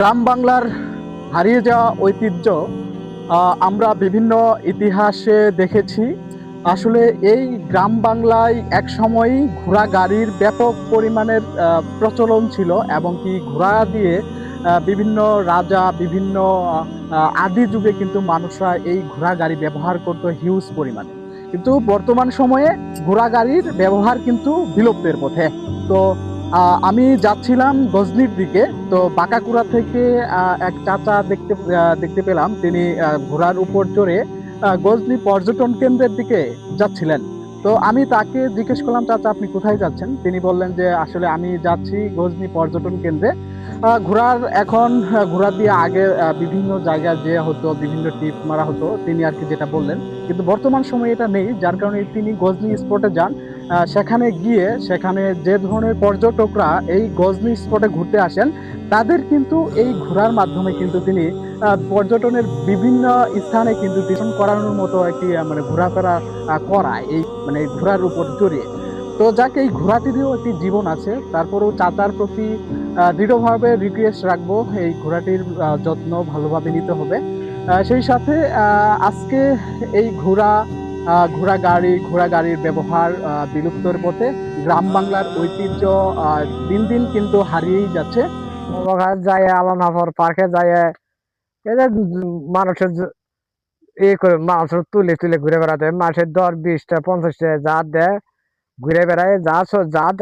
গ্রাম বাংলার হারিয়ে যাওয়া ঐতিহ্য আমরা বিভিন্ন ইতিহাসে দেখেছি। আসলে এই গ্রাম বাংলায় এক সময় ঘোড়া গাড়ির ব্যাপক পরিমাণের প্রচলন ছিল এবং কি ঘোড়া দিয়ে বিভিন্ন রাজা বিভিন্ন আদি যুগে কিন্তু মানুষরা এই ঘোড়া গাড়ি ব্যবহার করতো হিউজ পরিমাণে। কিন্তু বর্তমান সময়ে ঘোড়া গাড়ির ব্যবহার কিন্তু বিলুপ্তের পথে। তো আমি যাচ্ছিলাম গজনির দিকে। তো বাঁকাকুড়া থেকে এক চাচা দেখতে পেলাম, তিনি ঘোড়ার উপর চড়ে গজনি পর্যটন কেন্দ্রের দিকে যাচ্ছিলেন। তো আমি তাকে জিজ্ঞেস করলাম, চাচা আপনি কোথায় যাচ্ছেন? তিনি বললেন যে আসলে আমি যাচ্ছি গজনি পর্যটন কেন্দ্রে। ঘোড়া দিয়ে আগে বিভিন্ন জায়গায় যে হতো, বিভিন্ন টিপ মারা হতো, তিনি আর কি যেটা বললেন। কিন্তু বর্তমান সময়ে এটা নেই, যার কারণে তিনি গজনি স্পটে যান। সেখানে গিয়ে সেখানে যে ধরনের পর্যটকরা এই গজনি স্পটে ঘুরতে আসেন, তাদের কিন্তু এই ঘোরার মাধ্যমে কিন্তু তিনি পর্যটনের বিভিন্ন স্থানে কিন্তু টিউশন করানোর মতো একটি মানে ঘোরাফেরা করায়, এই মানে ঘোড়ার উপর চড়িয়ে। তো যাকে এই ঘোড়াটিরও একটি জীবন আছে, তারপরেও চাচার প্রতি দৃঢ়ভাবে রিকোয়েস্ট রাখবো, এই ঘোড়াটির যত্ন ভালোভাবে নিতে হবে। সেই সাথে আজকে এই ঘোড়া গাড়ির ব্যবহার বিলুপ্তর পথে। গ্রাম বাংলার ঐতিহ্য দিন দিন কিন্তু হারিয়েই যাচ্ছে। যায় আলানাফর পার্কে যায় এটা মানুষের করে মানুষের তুলে তুলে ঘুরে বেড়াতে মাসের 10 20টা 50টা যা দেয় ঘুরে বেড়ায় যা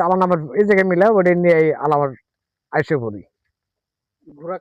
আলানাফর এই জায়গায় মিলে ওটা নিয়ে আলামার আইসে পড়ি। ঘোড়া